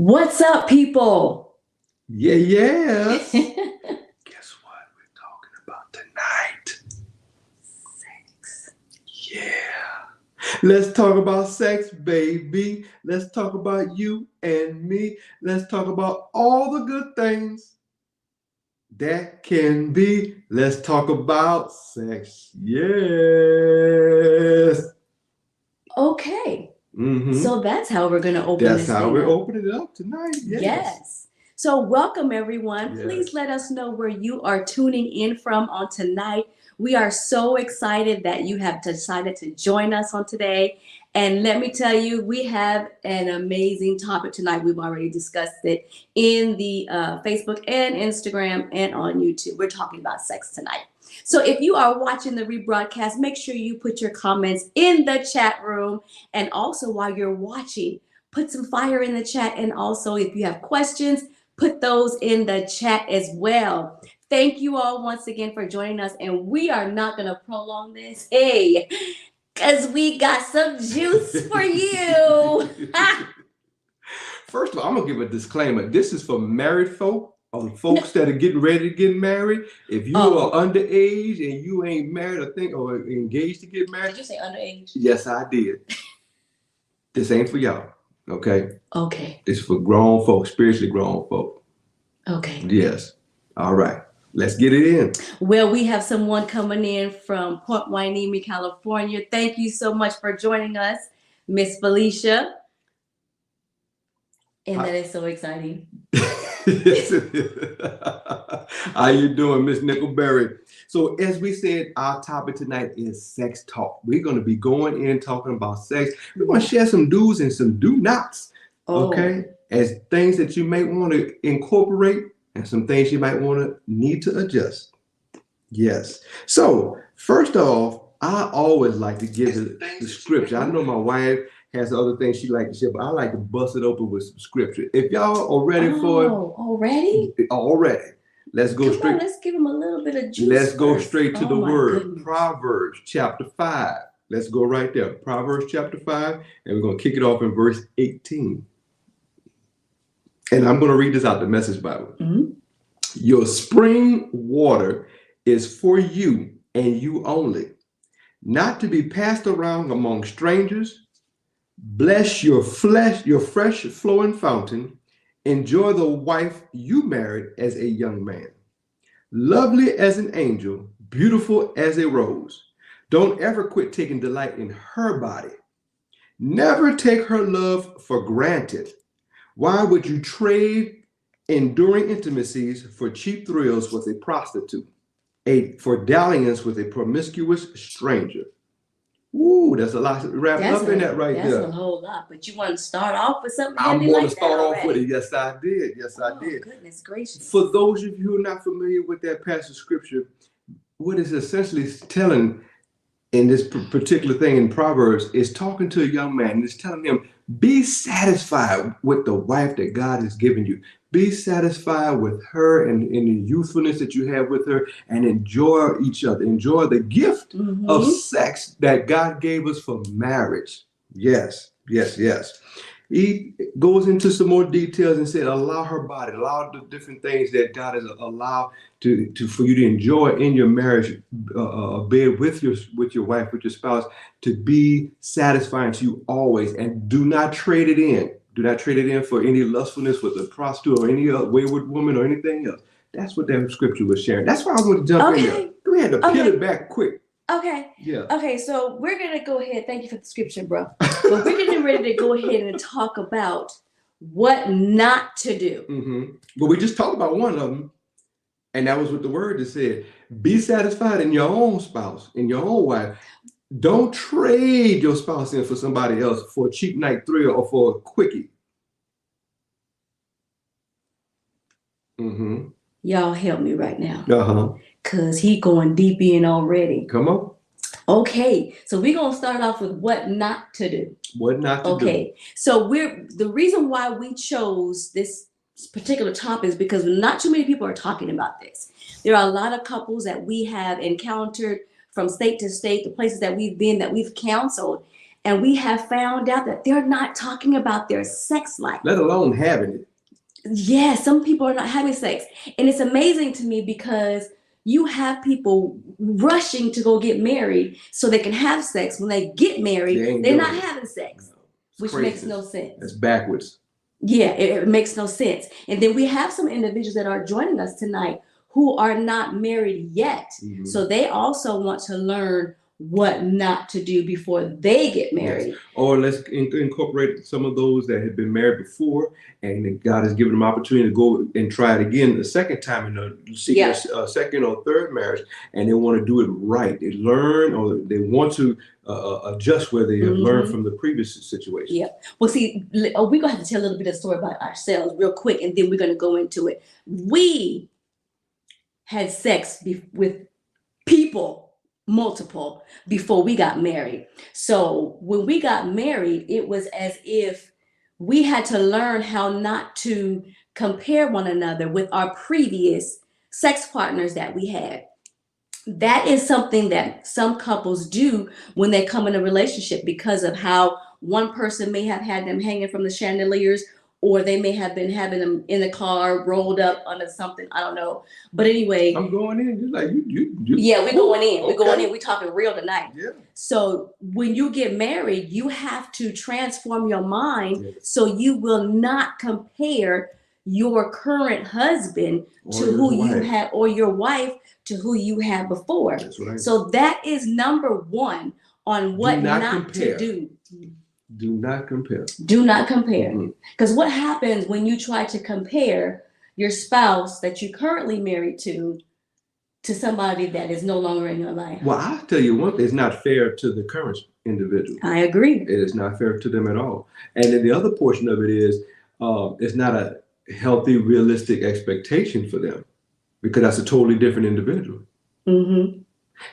What's up, people? Yes. Guess what we're talking about tonight? Sex. Yeah. Let's talk about sex, baby. Let's talk about you and me. Let's talk about all the good things that can be. Let's talk about sex. Yes. Okay. Mm-hmm. So that's how we're going to open this thing up. That's how we're opening it up tonight. Yes. So welcome, everyone. Yes. Please let us know where you are tuning in from on tonight. We are so excited that you have decided to join us on today. And let me tell you, we have an amazing topic tonight. We've already discussed it in the Facebook and Instagram and on YouTube. We're talking about sex tonight. So if you are watching the rebroadcast, make sure you put your comments in the chat room. And also while you're watching, put some fire in the chat. And also if you have questions, put those in the chat as well. Thank you all once again for joining us. And we are not going to prolong this. Hey, because we got some juice for you. First of all, I'm going to give a disclaimer. This is for married folk. Or folks that are getting ready to get married. If you are underage and you ain't married, I think, or engaged to get married. Did you say underage? Yes, I did. This ain't for y'all. Okay. Okay. This is for grown folks, spiritually grown folk. Okay. Yes. All right. Let's get it in. Well, we have someone coming in from Point Hueneme, California. Thank you so much for joining us, Miss Felicia. And that is so exciting. How you doing, Miss Nickelberry? So as we said, our topic tonight is sex talk. We're going to be going in talking about sex. We're going to share some do's and some do nots, okay? As things that you may want to incorporate and some things you might want to need to adjust. Yes. So first off, I always like to give the scripture. I know my wife has other things she likes to share, but I like to bust it open with some scripture. If y'all are ready for it. Already? Already. Let's go straight. On, let's give them a little bit of juice. Let's go straight to the word. Goodness. Proverbs chapter 5. Let's go right there. Proverbs chapter 5. And we're going to kick it off in verse 18. And I'm going to read this out the Message Bible. Mm-hmm. Your spring water is for you and you only, not to be passed around among strangers. Bless your flesh, your fresh flowing fountain. Enjoy the wife you married as a young man. Lovely as an angel, beautiful as a rose. Don't ever quit taking delight in her body. Never take her love for granted. Why would you trade enduring intimacies for cheap thrills with a prostitute, for dalliance with a promiscuous stranger? Ooh, that's a lot wrapped up in that right there. That's a whole lot, but you want to start off with something I'm going to start off with it. Yes, I did. Yes, I did. Goodness gracious. For those of you who are not familiar with that passage of scripture, what it's essentially telling in this particular thing in Proverbs is talking to a young man and it's telling him, be satisfied with the wife that God has given you. Be satisfied with her and in the youthfulness that you have with her and enjoy each other. Enjoy the gift of sex that God gave us for marriage. Yes, yes, yes. He goes into some more details and said, allow her body, allow the different things that God has allowed for you to enjoy in your marriage, bed with your wife, with your spouse, to be satisfying to you always, and do not trade it in. Do not trade it in for any lustfulness with a prostitute or any other wayward woman or anything else. That's what that scripture was sharing. That's why I want to jump in there. We had to peel it back quick. Okay. Yeah. Okay, so we're going to go ahead. Thank you for the scripture, bro. But we're getting ready to go ahead and talk about what not to do. But we just talked about one of them. And that was what the word that said. Be satisfied in your own spouse, in your own wife. Don't trade your spouse in for somebody else for a cheap night thrill or for a quickie. Mm-hmm. Y'all help me right now. Uh-huh. Cause he going deep in already. Come on. Okay, so we're gonna start off with what not to do. What not to do. Okay, so the reason why we chose this particular topic is because not too many people are talking about this. There are a lot of couples that we have encountered from state to state, the places that we've been, that we've counseled, and we have found out that they're not talking about their sex life. Let alone having it. Yeah, some people are not having sex. And it's amazing to me because you have people rushing to go get married so they can have sex. When they get married, they're not having sex, which makes no sense. That's backwards. Yeah, it makes no sense. And then we have some individuals that are joining us tonight who are not married yet. Mm-hmm. So they also want to learn what not to do before they get married. Yes. Or let's incorporate some of those that have been married before, and God has given them opportunity to go and try it again the second time in a second or third marriage, and they want to do it right. They learn, or they want to adjust where they have learned from the previous situation. Yeah. Well, see, we're going to have to tell a little bit of story about ourselves real quick, and then we're going to go into it. We had sex with people, multiple, before we got married. So when we got married, it was as if we had to learn how not to compare one another with our previous sex partners that we had. That is something that some couples do when they come in a relationship because of how one person may have had them hanging from the chandeliers, or they may have been having them in the car rolled up under something. I don't know. But anyway. I'm going in. Just like you. Yeah, we're going in. Okay. We're going in. We're talking real tonight. Yeah. So when you get married, you have to transform your mind so you will not compare your current husband to who you had, or your wife to who you had before. That's what I so that is number one on what not to do. Do not compare. Do not compare. Because what happens when you try to compare your spouse that you're currently married to somebody that is no longer in your life? Well, I'll tell you one thing, it's not fair to the current individual. I agree. It is not fair to them at all. And then the other portion of it is it's not a healthy, realistic expectation for them, because that's a totally different individual. Mm-hmm.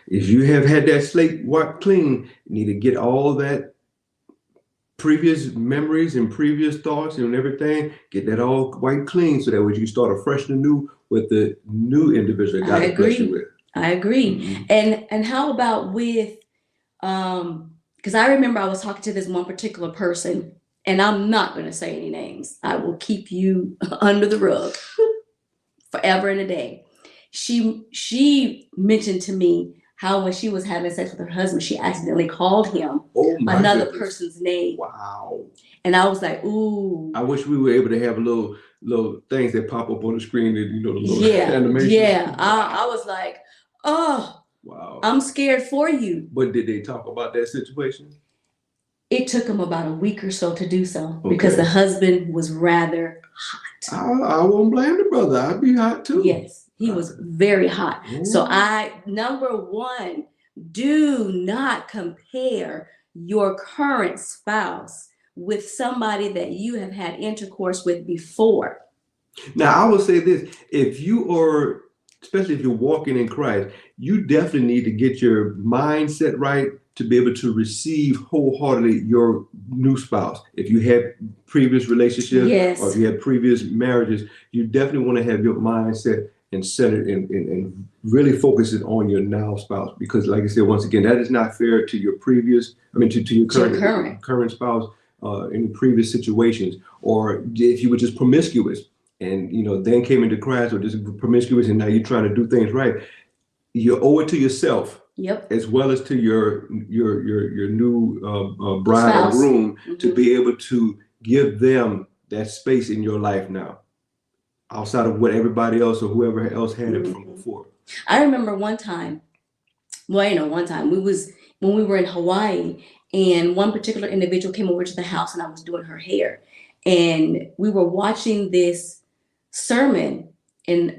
If you have had that slate wiped clean, you need to get all that previous memories and previous thoughts and everything, get that all wiped clean so that way you can start afresh and anew with the new individual God has blessed you with. I agree. And how about with because I remember I was talking to this one particular person, and I'm not going to say any names. I will keep you under the rug forever and a day. She mentioned to me how when she was having sex with her husband, she accidentally called him another person's name. Wow. And I was like, ooh. I wish we were able to have little things that pop up on the screen that, the little animation. Yeah. I was like, oh, wow. I'm scared for you. But did they talk about that situation? It took him about a week or so to do so, because the husband was rather hot. I won't blame the brother. I'd be hot too. Yes. He was very hot. So number one, do not compare your current spouse with somebody that you have had intercourse with before. Now, I will say this, if you are, especially if you're walking in Christ, you definitely need to get your mindset right to be able to receive wholeheartedly your new spouse. If you had previous relationships or if you had previous marriages, you definitely want to have your mindset and centered and really focus it on your now spouse, because like I said, once again, that is not fair to your previous, to your current spouse in previous situations. Or if you were just promiscuous and then came into Christ, or just promiscuous and now you're trying to do things right, you owe it to yourself. Yep. As well as to your new bride or groom to be able to give them that space in your life now, outside of what everybody else or whoever else had it from before. I remember one time, when we were in Hawaii, and one particular individual came over to the house and I was doing her hair, and we were watching this sermon, and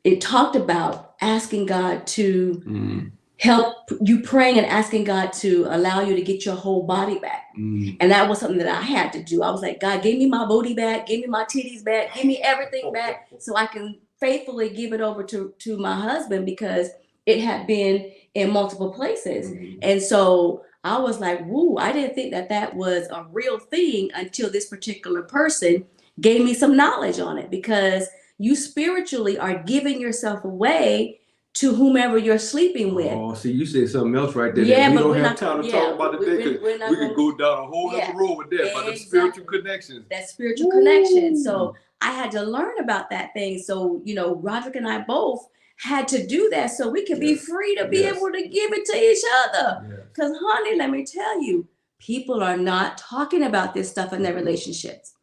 it talked about asking God to help you praying and asking God to allow you to get your whole body back. And that was something that I had to do. I was like, God, give me my booty back, give me my titties back, give me everything back so I can faithfully give it over to my husband, because it had been in multiple places. And so I was like, woo, I didn't think that that was a real thing until this particular person gave me some knowledge on it, because you spiritually are giving yourself away to whomever you're sleeping with. Oh, see, you said something else right there. Yeah, that we but don't we're have not time gonna- to yeah, talk about we- today, we're because not we could gonna- go down a whole Yeah. other road with that. But the Exactly. spiritual connections. That spiritual connection. So I had to learn about that thing. So, Roderick and I both had to do that so we could be free to be able to give it to each other. Because, honey, let me tell you, people are not talking about this stuff in their relationships.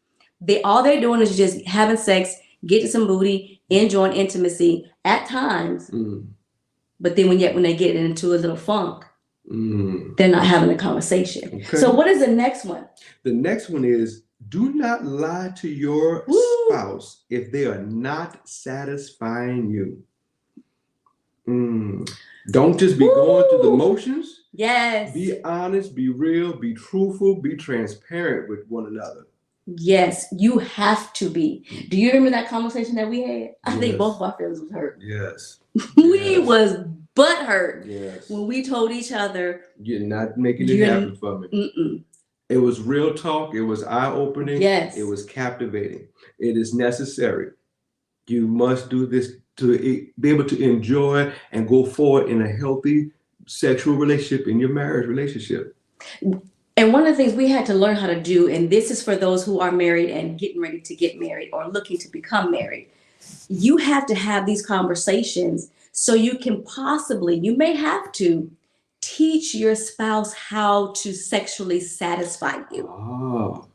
All they're doing is just having sex, getting some booty, enjoying intimacy at times. But then when they get into a little funk, they're not having a conversation. Okay. So what is the next one? The next one is, do not lie to your spouse if they are not satisfying you. Don't just be going through the motions. Yes. Be honest, be real, be truthful, be transparent with one another. Yes, you have to be. Do you remember that conversation that we had? I think both of our feelings was hurt. Yes. We was butthurt Yes. when we told each other, you're not making it happen for me. It was real talk. It was eye-opening. Yes. It was captivating. It is necessary. You must do this to be able to enjoy and go forward in a healthy sexual relationship, in your marriage relationship. And one of the things we had to learn how to do, and this is for those who are married and getting ready to get married or looking to become married, you have to have these conversations so you may have to teach your spouse how to sexually satisfy you. Oh,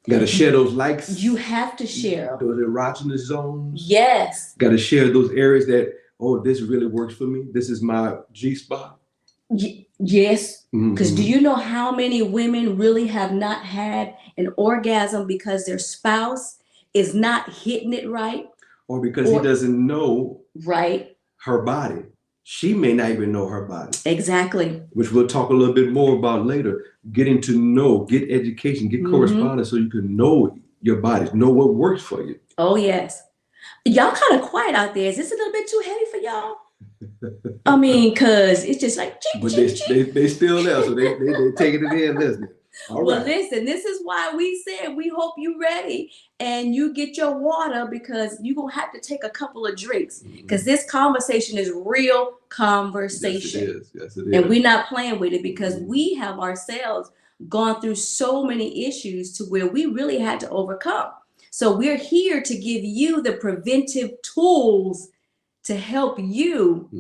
got to share those likes. You have to share those erogenous zones. Yes. Got to share those areas that, this really works for me. This is my G spot. Yes. Because do you know how many women really have not had an orgasm because their spouse is not hitting it right? Or because he doesn't know her body. She may not even know her body. Exactly. Which we'll talk a little bit more about later. Getting to know, get education, get correspondence so you can know your body, know what works for you. Oh, yes. Y'all kind of quiet out there. Is this a little bit too heavy for y'all? I mean, because it's just like, but they still there, so they taking it in, listening. Well, listen, this is why we said we hope you're ready and you get your water, because you're going to have to take a couple of drinks, because this conversation is real conversation. Yes, it is. Yes, it is. And we're not playing with it, because we have ourselves gone through so many issues to where we really had to overcome. So we're here to give you the preventive tools to help you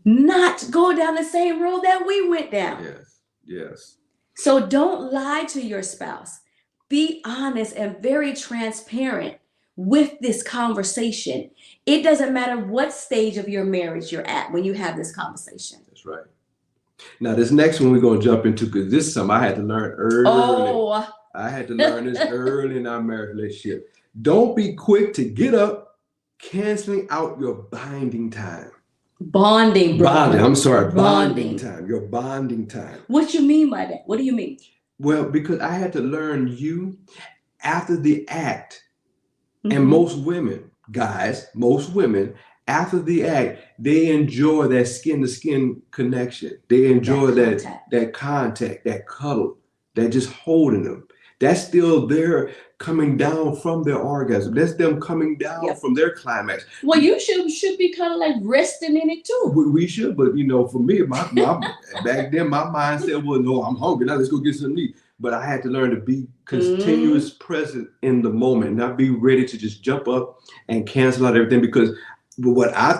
not go down the same road that we went down. Yes, yes. So don't lie to your spouse. Be honest and very transparent with this conversation. It doesn't matter what stage of your marriage you're at when you have this conversation. That's right. Now, this next one we're going to jump into, because this is something I had to learn early. Oh. I had to learn this early in our marriage relationship. Don't be quick to get up, canceling out your binding time. Bonding, brother. Bonding. I'm sorry. Bonding time. Your bonding time. What you mean by that? What do you mean? Well, because I had to learn you after the act. And most women, guys, after the act, they enjoy that skin-to-skin connection. They enjoy that contact, that cuddle, that just holding them. That's still there coming down from their orgasm. That's them coming down from their climax. Well, you should be kind of like resting in it too. We should, but for me, my back then my mindset was, no, I'm hungry. Now let's go get something to eat. But I had to learn to be continuous present in the moment, not be ready to just jump up and cancel out everything because what I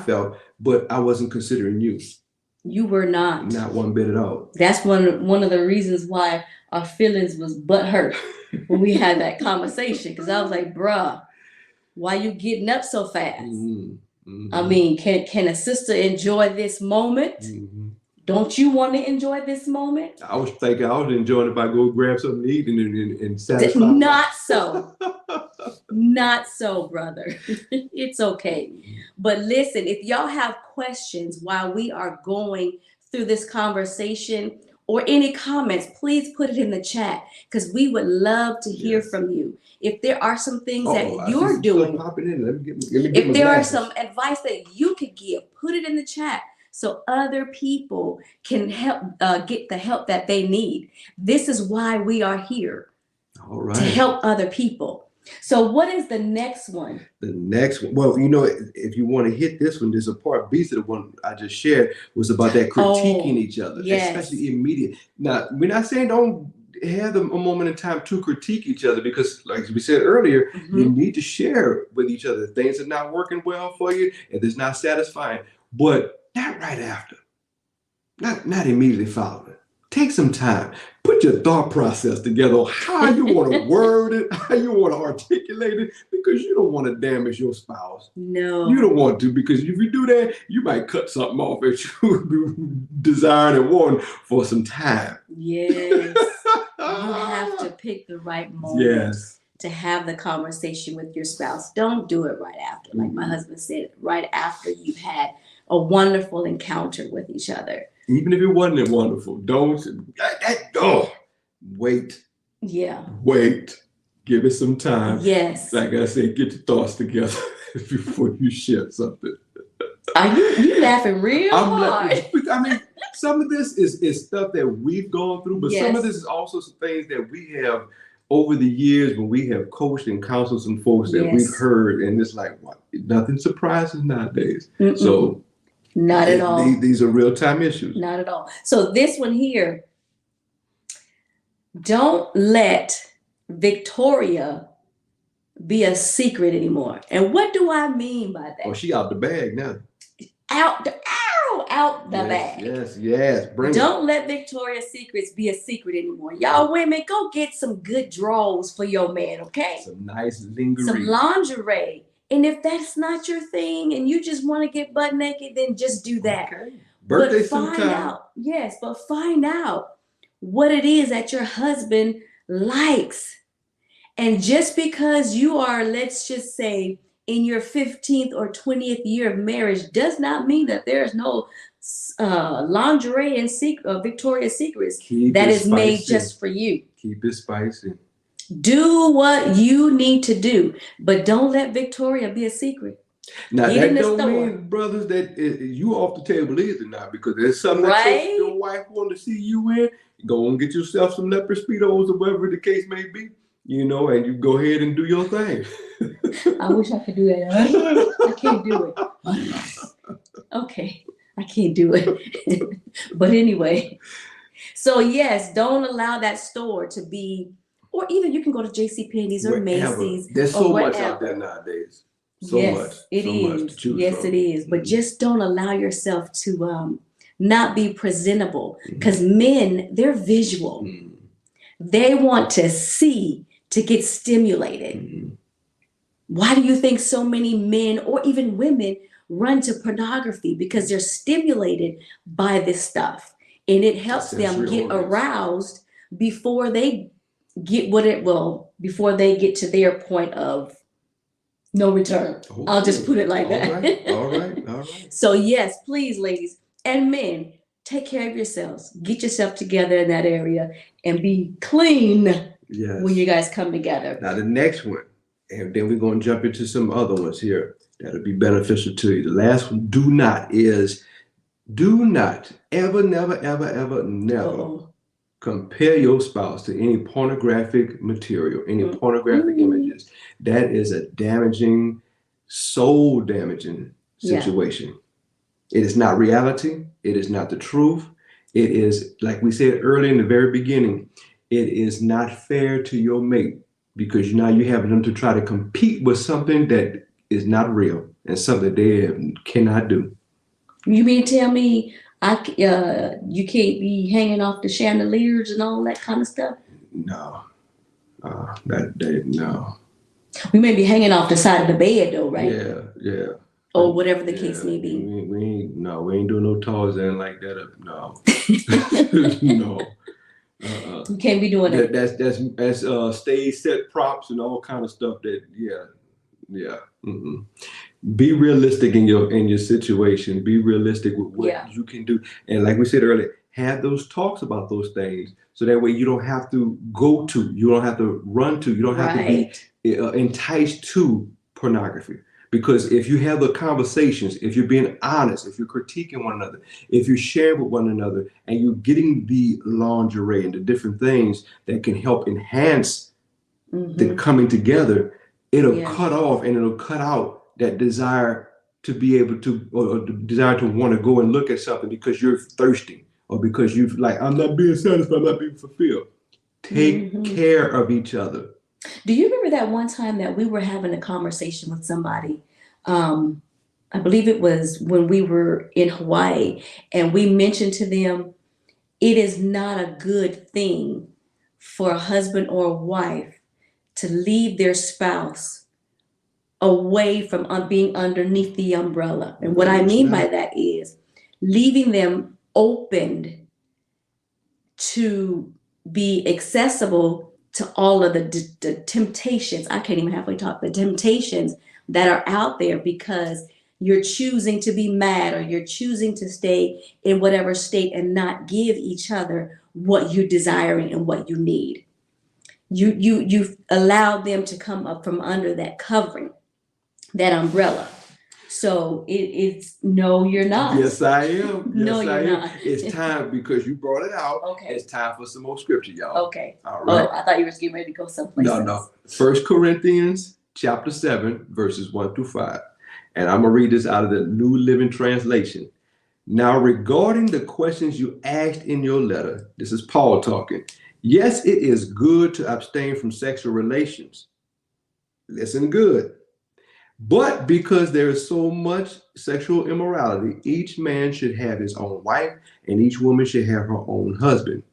felt, but I wasn't considering you. You were not. Not one bit at all. That's one of the reasons why our feelings was butthurt when we had that conversation. Because I was like, bruh, why you getting up so fast? I mean, can a sister enjoy this moment? Don't you want to enjoy this moment? I was thinking I was enjoying if I go grab something to eat and satisfy. Not so. Not so, brother. It's okay. But listen, if y'all have questions while we are going through this conversation or any comments, please put it in the chat because we would love to hear Yes. from you. If there are some things I that see you're some doing, stuff popping in. Let me get if my there are glasses. some advice that you could give, put it in the chat so other people can help get the help that they need. This is why we are here, All right. to help other people. So what is the next one? The next one, well, if you want to hit this one, there's a part B to the one I just shared was about that critiquing each other, yes. especially immediate. Now, we're not saying don't have a moment in time to critique each other because, like we said earlier, you need to share with each other things that are not working well for you and that's not satisfying, but not right after, not immediately following. Take some time. Put your thought process together on how you want to word it, how you want to articulate it, because you don't want to damage your spouse. No. You don't want to, because if you do that, you might cut something off that you desired and wanted for some time. Yes. You have to pick the right moment to have the conversation with your spouse. Don't do it right after. Like my husband said, right after you've had a wonderful encounter with each other. Even if it wasn't wonderful, wait. Yeah. Wait. Give it some time. Yes. Like I said, get your thoughts together before you share something. Are you laughing real hard? I mean, some of this is stuff that we've gone through, but some of this is also some things that we have over the years when we have coached and counseled some folks that we've heard, and it's like, what? Nothing surprises nowadays. So not at all. These are real-time issues. Not at all. So this one here, don't let Victoria be a secret anymore. And what do I mean by that? Oh, she out the bag now. Out the bag. Yes. Don't let Victoria's Secrets be a secret anymore. Y'all women, go get some good drawers for your man, okay? Some nice lingerie. Some lingerie. And if that's not your thing and you just want to get butt naked, then just do that. Okay. Birthday sometime. But find out what it is that your husband likes. And just because you are, let's just say, in your 15th or 20th year of marriage does not mean that there is no lingerie and Victoria's Secrets that is made just for you. Keep it spicy. Do what you need to do, but don't let Victoria be a secret. Now, that don't mean, brothers, that you off the table either now, because there's something that your wife wanted to see you in. Go and get yourself some leopard speedos or whatever the case may be, and you go ahead and do your thing. I wish I could do that. I can't do it. Okay, I can't do it. But anyway, so yes, don't allow that store to be, or even you can go to JCPenney's or Macy's. There's so much out there nowadays. So much to choose from. It is. But just don't allow yourself to not be presentable, because men, they're visual. They want to see to get stimulated. Why do you think so many men or even women run to pornography? Because they're stimulated by this stuff, and it helps them get aroused before they get before they get to their point of no return. Okay. I'll just put it like that. All right. So yes, please, ladies and men, take care of yourselves. Get yourself together in that area and be clean when you guys come together. Now the next one, and then we're going to jump into some other ones here that'll be beneficial to you. The last one, do not ever, never compare your spouse to any pornographic material, any pornographic images. That is a damaging, soul damaging situation. It is not reality. It is not the truth. It is, like we said earlier in the very beginning, it is not fair to your mate, because now you have them to try to compete with something that is not real and something they cannot do. You mean tell me you can't be hanging off the chandeliers and all that kind of stuff? No. No. We may be hanging off the side of the bed though, right? Yeah. Or whatever the case may be. We ain't doing no Tarzan like that. No. No. You can't be doing that. That's stage set props and all kind of stuff that Be realistic in your situation. Be realistic with what you can do. And like we said earlier, have those talks about those things so that way you don't have to you don't have to run to, you don't have to be enticed to pornography. Because if you have the conversations, if you're being honest, if you're critiquing one another, if you're sharing with one another, and you're getting the lingerie and the different things that can help enhance the coming together, it'll cut off and it'll cut out that desire to be able to, or the desire to want to go and look at something because you're thirsty or because you've like, I'm not being satisfied, I'm not being fulfilled. Take care of each other. Do you remember that one time that we were having a conversation with somebody? I believe it was when we were in Hawaii, and we mentioned to them, it is not a good thing for a husband or a wife to leave their spouse away from being underneath the umbrella. And what I mean by that is leaving them opened to be accessible to all of the temptations. I can't even halfway talk. The temptations that are out there because you're choosing to be mad or you're choosing to stay in whatever state and not give each other what you're desiring and what you need. You've allowed them to come up from under that covering, that umbrella. So it's no, you're not. Yes, I am. Yes, no, you're not. It's time because you brought it out. Okay. It's time for some more scripture, y'all. Okay. All right. Oh, I thought you were getting ready to go someplace else. No. 1 Corinthians chapter 7, verses 1 through 5. And I'm going to read this out of the New Living Translation. Now, regarding the questions you asked in your letter, this is Paul talking. Yes, it is good to abstain from sexual relations. Listen good. But because there is so much sexual immorality, each man should have his own wife, and each woman should have her own husband.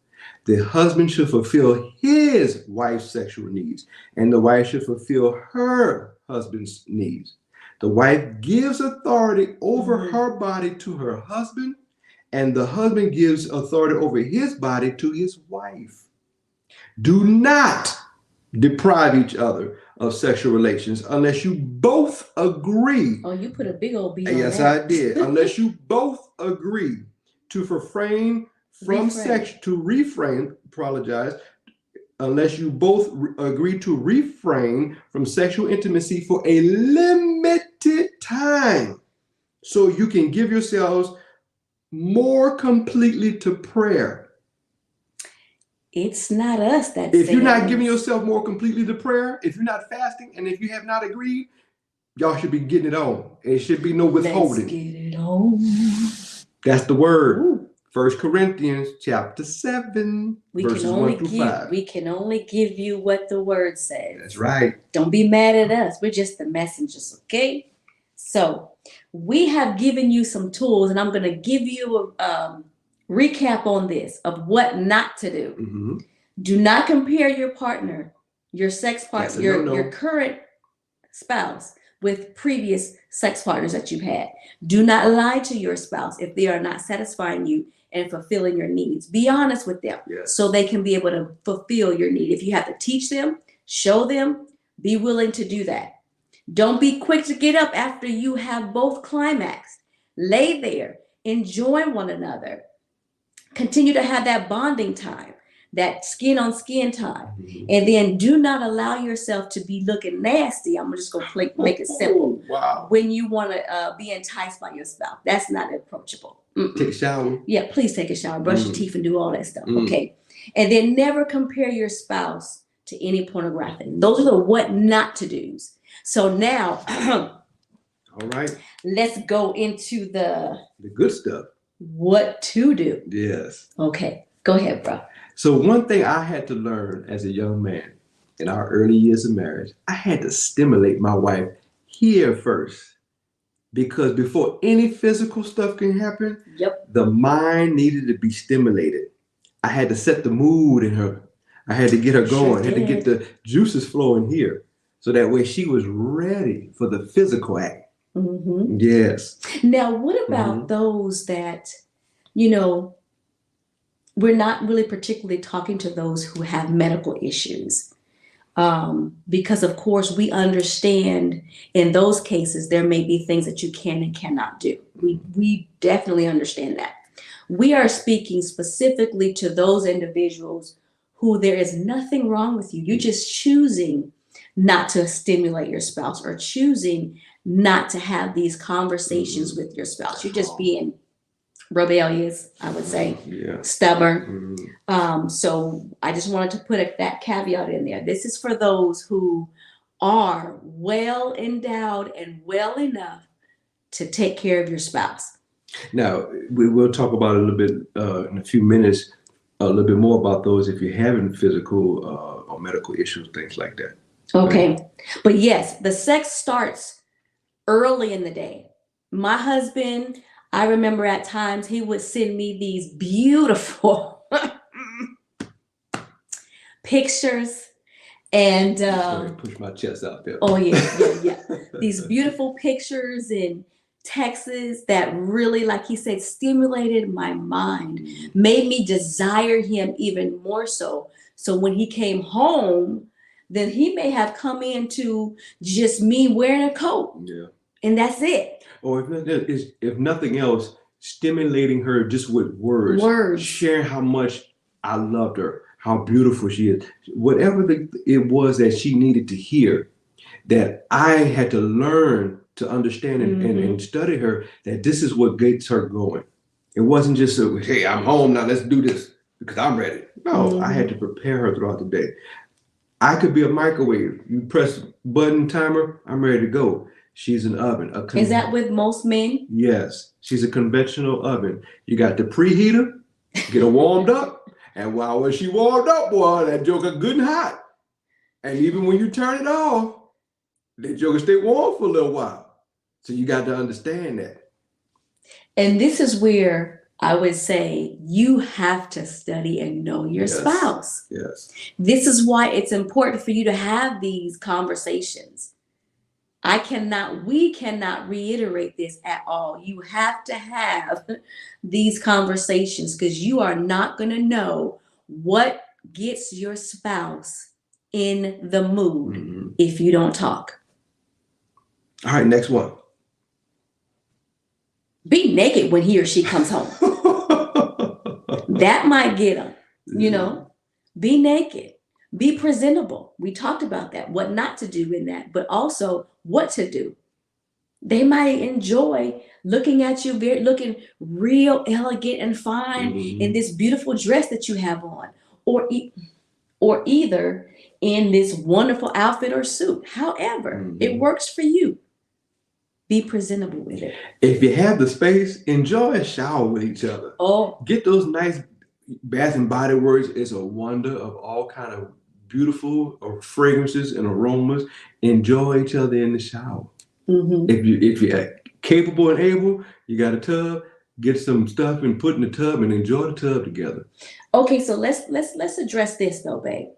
The husband should fulfill his wife's sexual needs, and the wife should fulfill her husband's needs. The wife gives authority over her body to her husband, and the husband gives authority over his body to his wife. Do not deprive each other of sexual relations unless you both agree. Oh, you put a big old B on Yes, that. I did. Unless you both agree to refrain from sex, unless you both agree to refrain from sexual intimacy for a limited time, so you can give yourselves more completely to prayer. It's not us that. If you're not giving yourself more completely to prayer, if you're not fasting, and if you have not agreed, y'all should be getting it on. It should be no withholding. Let's get it on. That's the word. 1 Corinthians chapter 7, verses 1 through 5. We can only give you what the word says. That's right. Don't be mad at us. We're just the messengers, okay? So we have given you some tools, and I'm going to give you a recap on this of what not to do. Do not compare your partner, your sex partner, your current spouse with previous sex partners that you've had. Do not lie to your spouse if they are not satisfying you and fulfilling your needs. Be honest with them so they can be able to fulfill your need. If you have to teach them, show them, be willing to do that. Don't be quick to get up after you have both climaxed. Lay there, enjoy one another. Continue to have that bonding time, that skin on skin time. And then do not allow yourself to be looking nasty. I'm just going to make it simple. When you want to be enticed by your spouse. That's not approachable. Take a shower. Yeah, please take a shower, brush your teeth, and do all that stuff. Okay. And then never compare your spouse to any pornography. Those are the what not to do's. So now, all right, let's go into the good stuff. What to do. Yes. Okay. Go ahead, bro. So one thing I had to learn as a young man in our early years of marriage, I had to stimulate my wife here first. Because before any physical stuff can happen, the mind needed to be stimulated. I had to set the mood in her. I had to get her going. I had to get the juices flowing here. So that way she was ready for the physical act. Yes. Now, what about those that, we're not really particularly talking to those who have medical issues. Because of course we understand in those cases there may be things that you can and cannot do. We definitely understand that. We are speaking specifically to those individuals who there is nothing wrong with you. You're just choosing not to stimulate your spouse or choosing not to have these conversations with your spouse. You're just being rebellious, I would say, stubborn. So I just wanted to put that caveat in there. This is for those who are well endowed and well enough to take care of your spouse. Now, we will talk about a little bit in a few minutes, a little bit more about those if you're having physical or medical issues, things like that. Okay. But yes, the sex starts early in the day. My husband, I remember at times he would send me these beautiful pictures and push my chest out there. Oh yeah. These beautiful pictures and texts that really, like he said, stimulated my mind, made me desire him even more so. So when he came home, then he may have come into just me wearing a coat. Yeah. And that's it. Or if nothing else, stimulating her just with words. Sharing how much I loved her, how beautiful she is. Whatever it was that she needed to hear, that I had to learn to understand and study her, that this is what gets her going. It wasn't just hey, I'm home now, let's do this because I'm ready. No, I had to prepare her throughout the day. I could be a microwave. You press button timer, I'm ready to go. She's an oven. Is that with most men? Yes. She's a conventional oven. You got the preheater, get her warmed up, and while she warmed up, boy, that joker good and hot. And even when you turn it off, that joker stay warm for a little while. So you got to understand that. And this is where I would say you have to study and know your spouse. Yes. This is why it's important for you to have these conversations. We cannot reiterate this at all. You have to have these conversations because you are not going to know what gets your spouse in the mood if you don't talk. All right, next one. Be naked when he or she comes home. That might get them, you know. Be naked. Be presentable. We talked about that, what not to do in that, but also what to do. They might enjoy looking at you, looking real elegant and fine in this beautiful dress that you have on, or either in this wonderful outfit or suit. However, it works for you. Be presentable with it. If you have the space, enjoy a shower with each other. Oh, get those nice Bath and Body Works is a wonder of all kind of beautiful fragrances and aromas. Enjoy each other in the shower. If you're capable and able, you got a tub. Get some stuff and put in the tub and enjoy the tub together. Okay, so let's address this though, babe.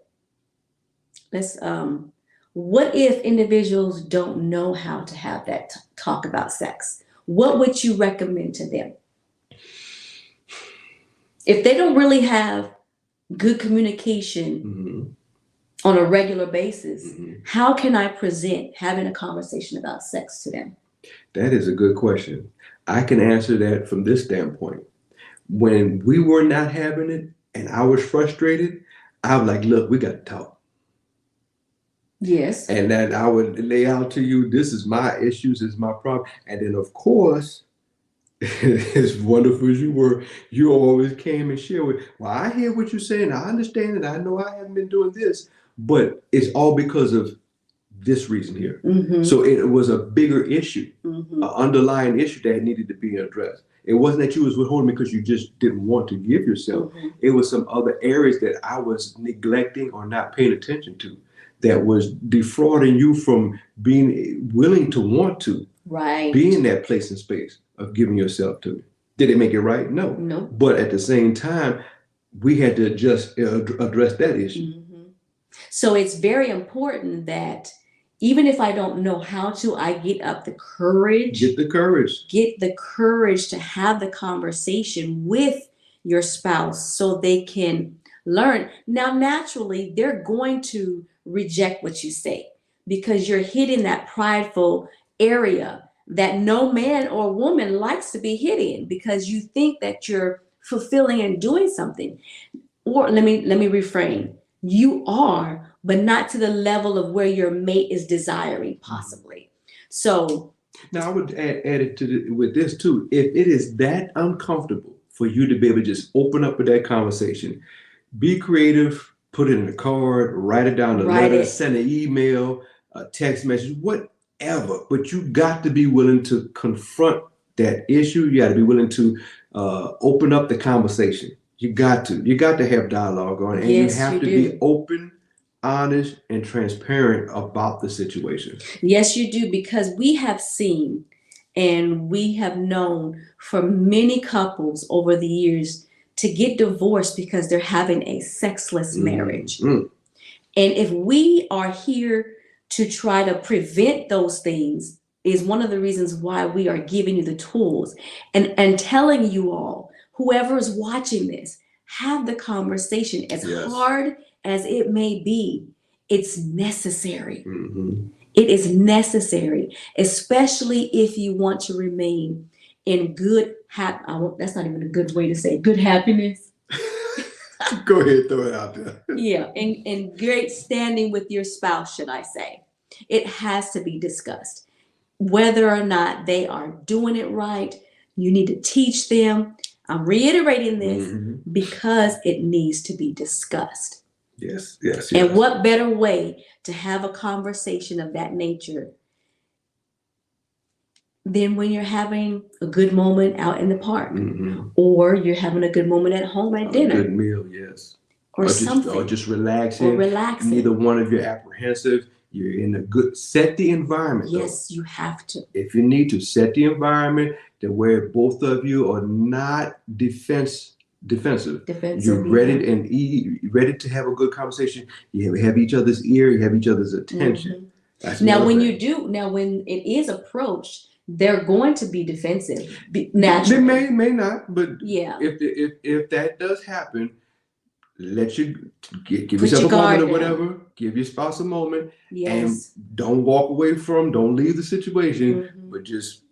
What if individuals don't know how to have that talk about sex? What would you recommend to them? If they don't really have good communication on a regular basis, how can I present having a conversation about sex to them? That is a good question. I can answer that from this standpoint. When we were not having it and I was frustrated, I was like, look, we got to talk. Yes. And then I would lay out to you, this is my issues, this is my problem. And then, of course, as wonderful as you were, you always came and shared with, well, I hear what you're saying. I understand it. I know I haven't been doing this, but it's all because of this reason here. So it was a bigger issue, an underlying issue that needed to be addressed. It wasn't that you was withholding because you just didn't want to give yourself. It was some other areas that I was neglecting or not paying attention to that was defrauding you from being willing to want to be in that place and space of giving yourself to me. Did it make it right? No. But at the same time, we had to just address that issue. So it's very important that even if I don't know how to, I get up the courage. Get the courage. Get the courage to have the conversation with your spouse so they can learn. Now, naturally, they're going to reject what you say, because you're hitting that prideful area that no man or woman likes to be hit in, because you think that you're fulfilling and doing something. Or let me reframe. You are, but not to the level of where your mate is desiring, possibly. So now I would add it with this too. If it is that uncomfortable for you to be able to just open up with that conversation, be creative, put it in a card, write it down, a letter, send an email, a text message, whatever. But you got to be willing to confront that issue. You got to be willing to open up the conversation. You got to have dialogue on it, and yes, you have to be open, honest, and transparent about the situation. Yes, you do, because we have seen and we have known for many couples over the years to get divorced because they're having a sexless marriage. And if we are here to try to prevent those things, is one of the reasons why we are giving you the tools and telling you all, whoever is watching this, have the conversation. As hard as it may be, it's necessary. It is necessary, especially if you want to remain in good that's not even a good way to say it. Good happiness. Go ahead, throw it out there. Yeah, in great standing with your spouse, should I say. It has to be discussed. Whether or not they are doing it right, you need to teach them. I'm reiterating this because it needs to be discussed. Yes. And what better way to have a conversation of that nature than when you're having a good moment out in the park, or you're having a good moment at home at dinner. A good meal, yes. Or something. Or just relaxing. Or relaxing. Neither one of you apprehensive. You're in a good, set the environment. Yes, you have to. If you need to, set the environment to where both of you are not defensive. You're ready to have a good conversation. You have each other's ear. You have each other's attention. Now, when it is approached, they're going to be defensive. Naturally, they may not, but yeah. If that does happen, let you give yourself a moment or whatever. Give your spouse a moment, and don't walk away from. Don't leave the situation, but just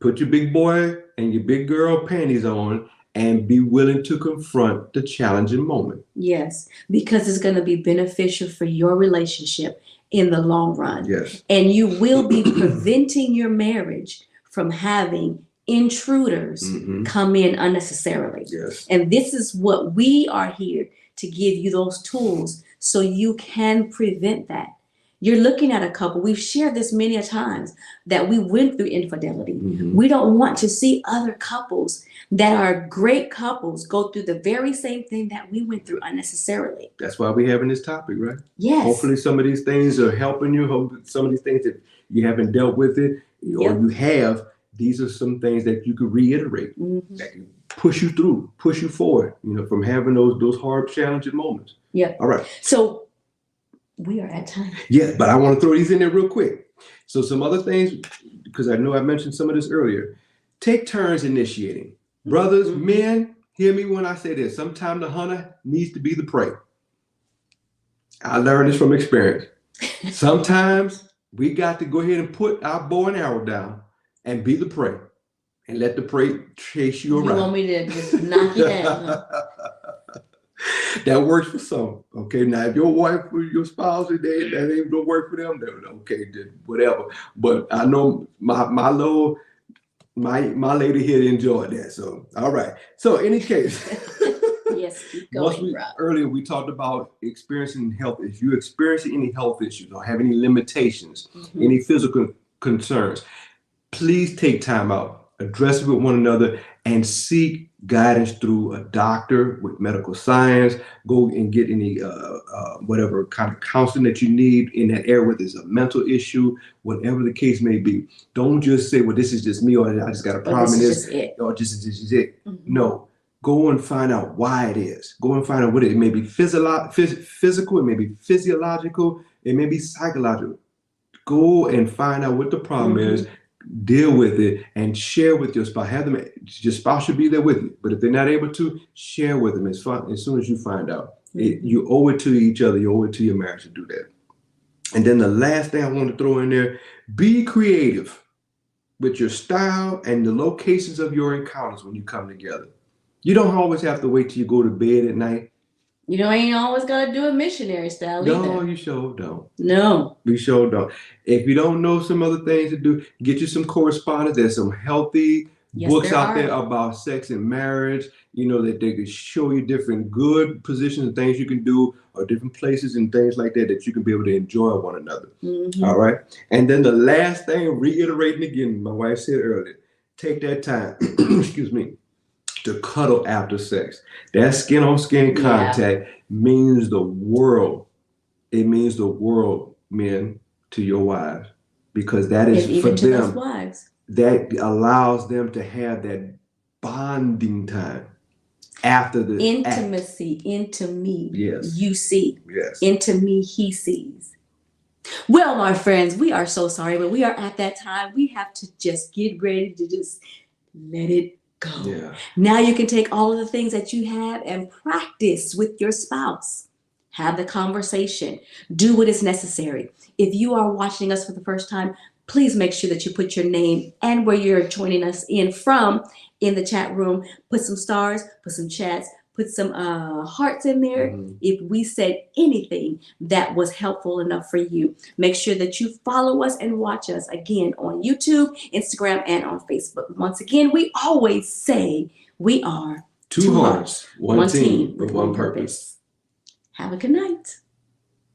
put your big boy and your big girl panties on, and be willing to confront the challenging moment. Yes, because it's going to be beneficial for your relationship in the long run. Yes. And you will be preventing your marriage from having intruders come in unnecessarily. Yes. And this is what we are here to give you, those tools so you can prevent that. You're looking at a couple, we've shared this many a times, that we went through infidelity. We don't want to see other couples that are great couples go through the very same thing that we went through unnecessarily. That's why we're having this topic, right? Yes. Hopefully some of these things are helping you. Hopefully some of these things that you haven't dealt with it, or you have, these are some things that you could reiterate, that can push you through, push you forward, from having those hard, challenging moments. Yeah. All right. So we are at time. Yeah, but I want to throw these in there real quick. So some other things, because I know I mentioned some of this earlier. Take turns initiating. Brothers, men, hear me when I say this. Sometimes the hunter needs to be the prey. I learned this from experience. Sometimes we got to go ahead and put our bow and arrow down and be the prey, and let the prey chase you around. You want me to just knock you down? Huh? That works for some. Okay, now if your wife or your spouse, that ain't gonna work for them, then okay, then whatever. But I know my lady here enjoyed that. So all right. So in any case, yes, keep going, Rob. Earlier we talked about experiencing health issues. You experiencing any health issues or have any limitations, any physical concerns, please take time out, address it with one another, and seek guidance through a doctor with medical science. Go and get any whatever kind of counseling that you need in that area, whether it's a mental issue, whatever the case may be. Don't just say, well, this is just me, or I just got a problem in this, or this is it. No, go and find out why it is. Go and find out what it may be. Physical, it may be physiological, it may be psychological. Go and find out what the problem is. Deal with it and share with your spouse. Your spouse should be there with you, but if they're not able to, share with them as soon as you find out. You owe it to each other. You owe it to your marriage to do that. And then the last thing I want to throw in there, be creative with your style and the locations of your encounters when you come together. You don't always have to wait till you go to bed at night. You ain't always got to do it missionary style No, either. you sure don't. No. You sure don't. If you don't know some other things to do, get you some correspondence. There's some healthy books out there about sex and marriage, that they can show you different good positions and things you can do, or different places and things like that you can be able to enjoy one another. Mm-hmm. All right. And then the last thing, reiterating again, my wife said earlier, take that time, excuse me, to cuddle after sex. That skin on skin contact means the world. It means the world, men, to your wives, because that is even for to them. Those wives. That allows them to have that bonding time after the intimacy. act. Into me, yes, you see. Yes, into me, he sees. Well, my friends, we are so sorry, but we are at that time. We have to just get ready to just let it go. Yeah. Now you can take all of the things that you have and practice with your spouse. Have the conversation. Do what is necessary. If you are watching us for the first time, please make sure that you put your name and where you're joining us in from in the chat room. Put some stars, put some chats, put some hearts in there. Mm-hmm. If we said anything that was helpful enough for you, make sure that you follow us and watch us again on YouTube, Instagram, and on Facebook. Once again, we always say we are two hearts, one team with one purpose. Have a good night.